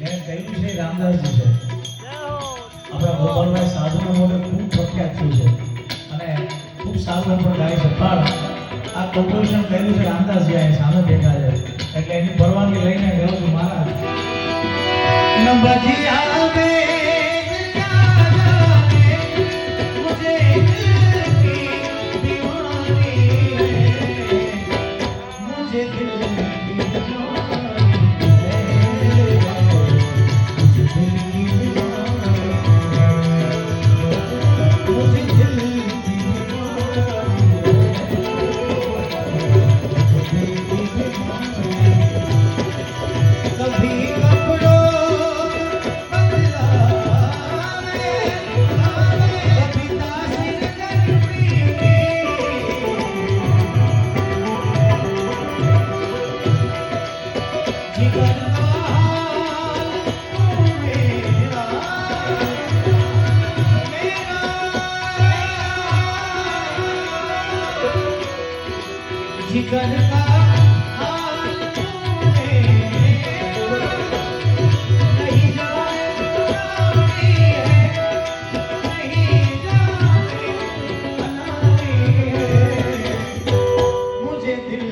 એને કહ્યું છે રામદાસજી છે. આપણા ગોપાલભાઈ સાધુનો મોઢે ખૂબ પ્રખ્યાત થયું છે અને ખૂબ સારું પણ ગાય છે. પણ આ કોમ્પોઝિશન કર્યું છે રામદાસજી અહીં સામે બેઠા છે એટલે એની પરવાનગી લઈને ગયો છું મહારાજ. નંબરજી जिगर का हाल नहीं जाए मुझे दिल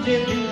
मुझे